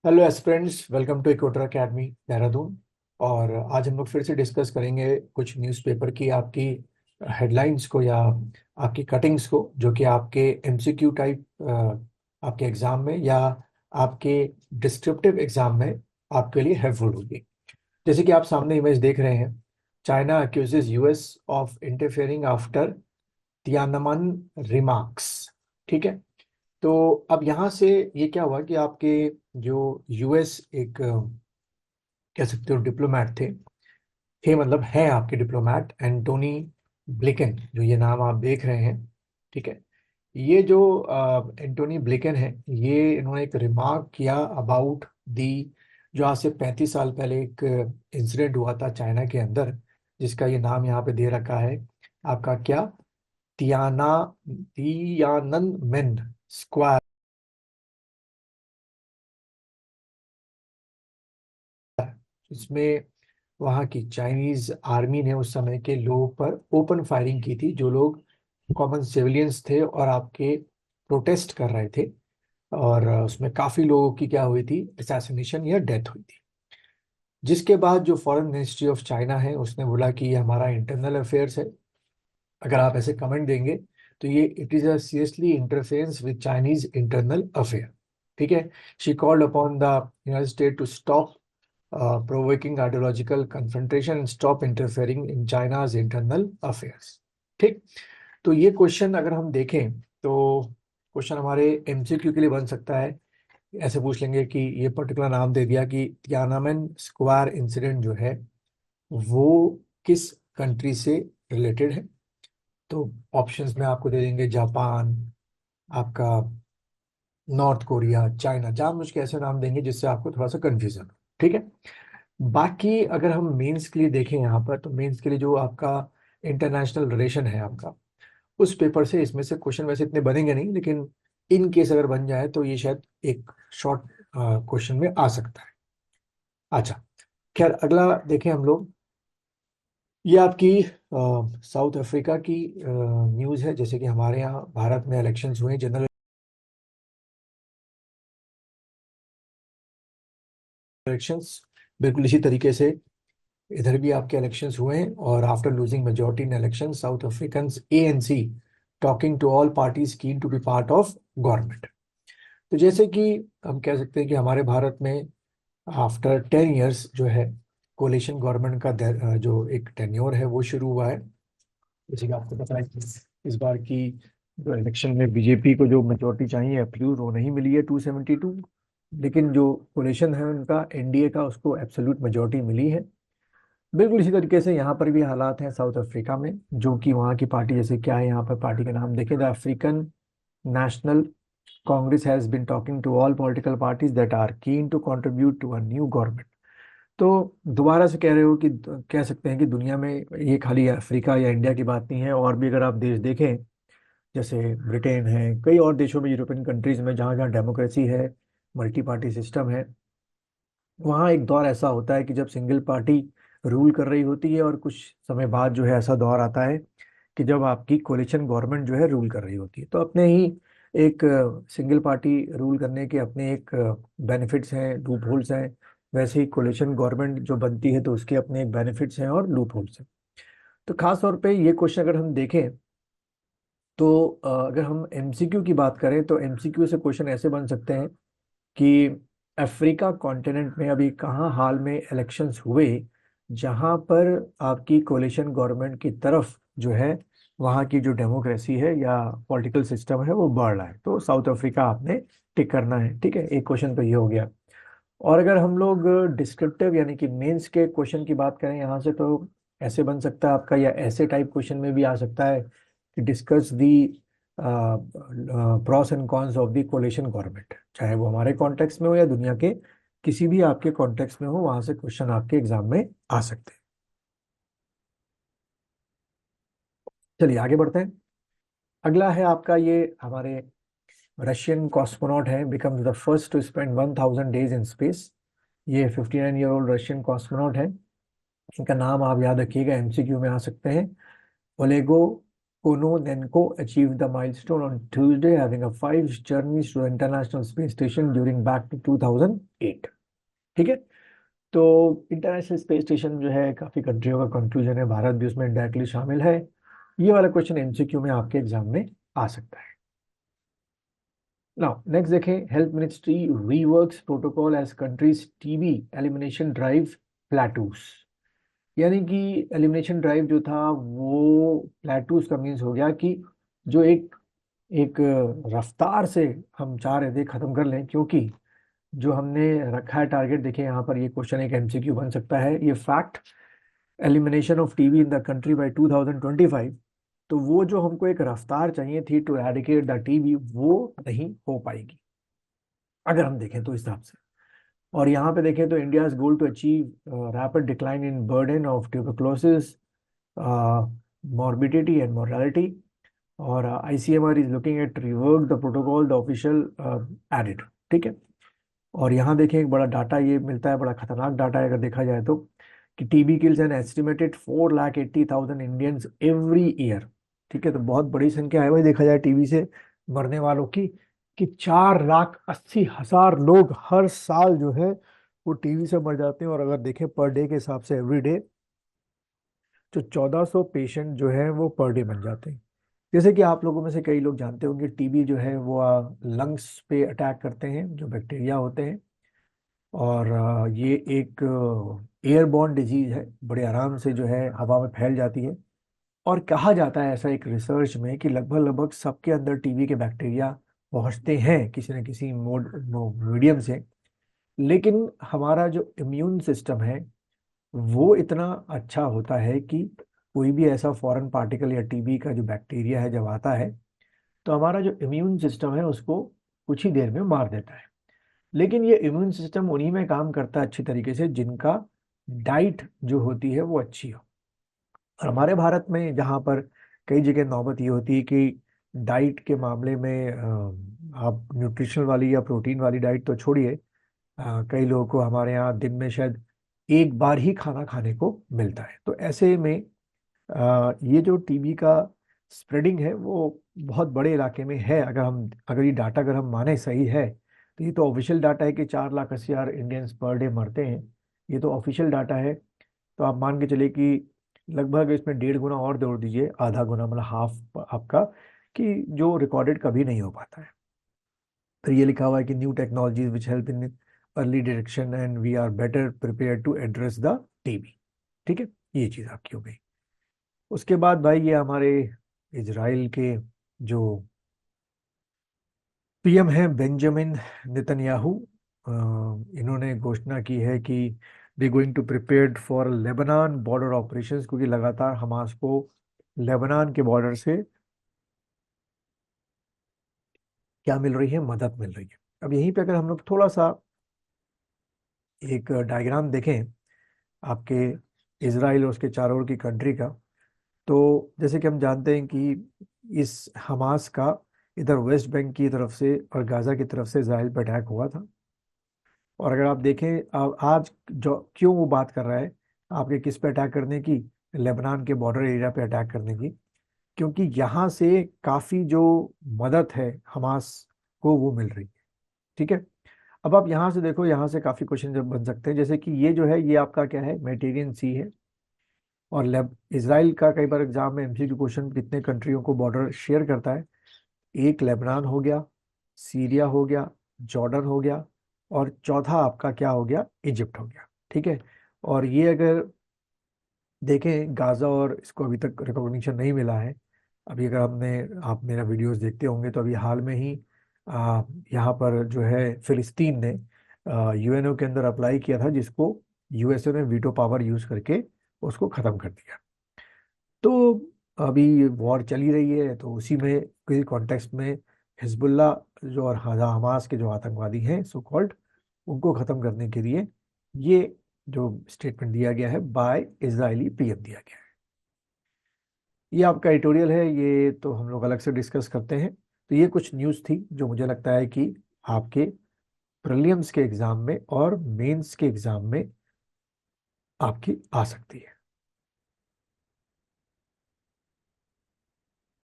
Hello aspirants, welcome to Equator Academy Dehradun. और आज हम लोग फिर से डिस्कस करेंगे कुछ न्यूज़पेपर की आपकी हेडलाइंस को या आपकी कटिंग्स को, जो कि आपके एमसीक्यू टाइप आपके एग्जाम में या आपके डिस्क्रिप्टिव एग्जाम में आपके लिए हेल्पफुल होगी। जैसे कि आप सामने इमेज देख रहे हैं, China accuses US of interfering after Tiananmen remarks. ठीक है। तो अब यहाँ से ये क्या हुआ कि आपके जो यूएस एक कह सकते हो डिप्लोमेट थे मतलब है आपके डिप्लोमेट एंटोनी ब्लिकन, जो ये नाम आप देख रहे हैं। ठीक है। ये जो एंटोनी ब्लिकन है, ये इन्होंने एक रिमार्क किया अबाउट दी, जो आज से 35 साल पहले एक इंसिडेंट हुआ था चाइना के अंदर, जिसका ये नाम यहाँ पे दे रखा है आपका क्या, तियाना तियाननमेन स्क्वायर। इसमें वहाँ की चाइनीज आर्मी ने उस समय के लोगों पर ओपन फायरिंग की थी, जो लोग कॉमन सिविलियंस थे और आपके प्रोटेस्ट कर रहे थे। और उसमें काफी लोगों की क्या हुई थी, असैसिनेशन या डेथ हुई थी। जिसके बाद जो फॉरेन मिनिस्ट्री ऑफ चाइना है, उसने बोला कि ये हमारा इंटरनल अफेयर्स है। अगर आप ऐसे कमेंट देंगे तो ये it is a seriously interference with Chinese internal affair. ठीक है। Xi called upon the United State to stop provoking ideological confrontation and stop interfering in China's internal affairs। ठीक। तो ये क्वेश्चन अगर हम देखें तो क्वेश्चन हमारे एमसीक्यू के लिए बन सकता है। ऐसे पूछ लेंगे कि ये पर्टिकुलर नाम दे दिया कि तियानामेन स्क्वायर इंसिडेंट जो है वो किस कंट्री से रिलेटेड है। तो ऑप्शंस में आपको दे देंगे जापान, आपका नॉर्थ कोरिया, चाइना। जानबूझ के ऐसे नाम देंगे जिससे आपको थोड़ा सा कंफ्यूजन हो। ठीक है। बाकी अगर हम मेंस के लिए देखें यहाँ पर, तो मेंस के लिए जो आपका इंटरनेशनल रिलेशन है आपका, उस पेपर से इसमें से क्वेश्चन वैसे इतने बनेंगे नहीं, लेकिन इन केस अगर बन जाए तो ये शायद एक शॉर्ट क्वेश्चन में आ सकता है। अच्छा, खैर अगला देखें हम लोग। ये आपकी साउथ अफ्रीका की न्यूज़ है। जैसे कि हमारे यहाँ भारत में इलेक्शंस हुए, जनरल इलेक्शंस, बिल्कुल इसी तरीके से इधर भी आपके इलेक्शंस हुए हैं। और after losing majority in election, South African ANC talking to all parties keen to be part of government. तो जैसे कि हम कह सकते हैं कि हमारे भारत में आफ्टर 10 इयर्स जो है कोलिशन गवर्नमेंट का जो एक टेन्योर है वो शुरू हुआ है। जैसे कि आपको पता है कि इस बार की जो इलेक्शन में बीजेपी को जो मेजोरिटी चाहिए एब्सोल्यूट वो नहीं मिली है, 272। लेकिन जो कोलिशन है उनका एनडीए का, उसको एब्सोल्यूट मेजोरिटी मिली है। बिल्कुल इसी तरीके से यहाँ पर भी हालात हैं साउथ अफ्रीका में, जो कि वहाँ की पार्टी, जैसे क्या है यहाँ पर पार्टी का नाम देखें, the African National Congress has been talking to all political parties that are keen to contribute to a new government. तो दोबारा से कह रहे हो कि कह सकते हैं कि दुनिया में ये खाली अफ्रीका या इंडिया की बात नहीं है, और भी अगर आप देश देखें, जैसे ब्रिटेन है, कई और देशों में, यूरोपियन कंट्रीज में, जहाँ जहाँ डेमोक्रेसी है, मल्टी पार्टी सिस्टम है, वहाँ एक दौर ऐसा होता है कि जब सिंगल पार्टी रूल कर रही होती है, और कुछ समय बाद जो है ऐसा दौर आता है कि जब आपकी कोलिशन गवर्नमेंट जो है रूल कर रही होती है। तो अपने ही एक सिंगल पार्टी रूल करने के अपने एक बेनिफिट्स हैं, लूप होल्स हैं। वैसे ही कोलिशन गवर्नमेंट जो बनती है तो उसके अपने एक बेनिफिट्स हैं और लूप होल्स हैं। तो खास तौर पे ये क्वेश्चन अगर हम देखें तो अगर हम एमसीक्यू की बात करें तो एमसीक्यू से क्वेश्चन ऐसे बन सकते हैं कि अफ्रीका कॉन्टिनेंट में अभी कहाँ हाल में इलेक्शंस हुए जहां पर आपकी कोलिशन गवर्नमेंट की तरफ जो है वहाँ की जो डेमोक्रेसी है या पॉलिटिकल सिस्टम है वो बढ़ रहा है। तो साउथ अफ्रीका आपने टिक करना है। ठीक है, एक क्वेश्चन तो ये हो गया। और अगर हम लोग डिस्क्रिप्टिव यानी कि मेंस के क्वेश्चन की बात करें यहाँ से, तो ऐसे बन सकता है आपका, या ऐसे टाइप क्वेश्चन में भी आ सकता है कि discuss the pros and cons of the coalition government, चाहे वो हमारे कॉन्टेक्स्ट में हो या दुनिया के किसी भी आपके कॉन्टेक्स्ट में हो, वहां से क्वेश्चन आपके एग्जाम में आ सकते हैं। चलिए आगे बढ़ते हैं। अगला है आपका, ये हमारे रशियन कॉस्मोनॉट है, becomes the first to spend 1000 days in space. ये 59 ईयर ओल्ड रशियन कॉस्मोनॉट है। इनका नाम आप याद रखिएगा, एमसीक्यू में आ सकते हैं। ओलेगो Kononenko achieved the milestone on Tuesday, having a 5 journeys to the International Space Station during back to 2008. ठीक है, तो इंटरनेशनल स्पेस स्टेशन जो है काफी कंट्रियों का कंक्लूजन है, भारत भी उसमें डायरेक्टली शामिल है। ये वाला क्वेश्चन एमसीक्यू में आपके एग्जाम में आ सकता है। नाउ नेक्स्ट देखें, health ministry reworks protocol as countries TB elimination drive plateaus. यानी कि एलिमिनेशन ड्राइव जो था वो प्लेटूस का मीन्स हो गया कि जो एक एक रफ्तार से हम चाह रहे थे खत्म कर लें, क्योंकि जो हमने रखा है टारगेट, देखिए यहाँ पर ये क्वेश्चन एक एमसीक्यू बन सकता है, ये fact, elimination of TB in the country bye 2025। तो वो जो हमको एक रफ्तार चाहिए थी टू एरेडिकेट द टीबी, वो नहीं हो पाएगी अगर हम देखें तो इस हिसाब से। और यहाँ पे देखें तो India's goal to achieve rapid decline in burden of tuberculosis, morbidity and mortality, और ICMR is looking at rework the protocol the official aided. ठीक है, और यहाँ देखें एक बड़ा डाटा ये मिलता है, बड़ा खतरनाक डाटा है अगर देखा जाए तो, कि TB kills an estimated 4,80,000 Indians every year. ठीक है, तो बहुत बड़ी संख्या है भाई देखा जाए टीबी से मरने वालों की, कि 4,80,000 लोग हर साल जो है वो टीबी से मर जाते हैं। और अगर देखें पर डे के हिसाब से एवरी डे जो 1,400 पेशेंट जो है वो पर डे बन जाते हैं। जैसे कि आप लोगों में से कई लोग जानते होंगे, टीबी जो है वो लंग्स पे अटैक करते हैं, जो बैक्टीरिया होते हैं, और ये एक एयरबॉर्न डिजीज है, बड़े आराम से जो है हवा में फैल जाती है। और कहा जाता है ऐसा एक रिसर्च में कि लगभग लगभग सबके अंदर टीबी के बैक्टीरिया पहुंचते हैं किसी न किसी मोड मीडियम से, लेकिन हमारा जो इम्यून सिस्टम है वो इतना अच्छा होता है कि कोई भी ऐसा फॉरेन पार्टिकल या टीबी का जो बैक्टीरिया है जब आता है तो हमारा जो इम्यून सिस्टम है उसको कुछ ही देर में मार देता है। लेकिन ये इम्यून सिस्टम उन्हीं में काम करता है अच्छी तरीके से जिनका डाइट जो होती है वो अच्छी हो। और हमारे भारत में जहाँ पर कई जगह नौबत ये होती है कि डाइट के मामले में आप न्यूट्रिशनल वाली या प्रोटीन वाली डाइट तो छोड़िए, कई लोगों को हमारे यहाँ दिन में शायद एक बार ही खाना खाने को मिलता है। तो ऐसे में ये जो टीबी का स्प्रेडिंग है वो बहुत बड़े इलाके में है। अगर ये डाटा अगर हम माने सही है, तो ये तो ऑफिशियल डाटा है कि 4,80,000 इंडियंस पर डे मरते हैं, ये तो ऑफिशियल डाटा है। तो आप मान के चलिए कि लगभग इसमें 1.5 गुना और जोड़ दीजिए, आधा गुना मतलब हाफ आपका, कि जो रिकॉर्डेड कभी नहीं हो पाता है। फिर ये लिखा हुआ है कि new technologies which help in early detection and we are better prepare to address the TB. ठीक है, ये चीज़ आपकी हो गई। उसके बाद भाई ये हमारे इजराइल के जो पीएम हैं बेंजामिन नेतन्याहू, इन्होंने घोषणा की है कि they going to prepared for Lebanon border operations, क्योंकि लगातार हमास को लेबनान के बॉर्डर से क्या मिल रही है, मदद मिल रही है। अब यहीं पे अगर हम लोग थोड़ा सा एक डायग्राम देखें आपके इजराइल और उसके चारों ओर की कंट्री का, तो जैसे कि हम जानते हैं कि इस हमास का इधर वेस्ट बैंक की तरफ से और गाजा की तरफ से इजराइल पर अटैक हुआ था। और अगर आप देखें आज जो क्यों वो बात कर रहा है आपके किस पे अटैक करने की, लेबनान के बॉर्डर एरिया पे अटैक करने की, क्योंकि यहाँ से काफ़ी जो मदद है हमास को वो मिल रही है। ठीक है, अब आप यहाँ से देखो, यहाँ से काफ़ी क्वेश्चन जब बन सकते हैं, जैसे कि ये जो है ये आपका क्या है, मेडिटेरियन सी है। और इसराइल का कई बार एग्जाम में एमसीक्यू क्वेश्चन कितने कंट्रियों को बॉर्डर शेयर करता है, एक लेबनान हो गया, सीरिया हो गया, जॉर्डन हो गया, और चौथा आपका क्या हो गया, इजिप्ट हो गया। ठीक है, और ये अगर देखें गाजा और इसको अभी तक रिकॉग्निशन नहीं मिला है। अभी अगर आप मेरा वीडियोस देखते होंगे तो अभी हाल में ही यहाँ पर जो है फिलिस्तीन ने यूएनओ के अंदर अप्लाई किया था, जिसको यूएसए ने वीटो पावर यूज करके उसको खत्म कर दिया। तो अभी वॉर चली रही है, तो उसी में किसी कॉन्टेक्स्ट में हिजबुल्ला जो और हमास के जो आतंकवादी हैं सो कॉल्ड, उनको खत्म करने के लिए ये जो स्टेटमेंट दिया गया है बाय इजरायली पीएम दिया गया है। ये आपका एडिटोरियल है, ये तो हम लोग अलग से डिस्कस करते हैं। तो ये कुछ न्यूज़ थी जो मुझे लगता है कि आपके प्रीलिम्स के एग्जाम में और मेंस के एग्जाम में आपकी आ सकती है।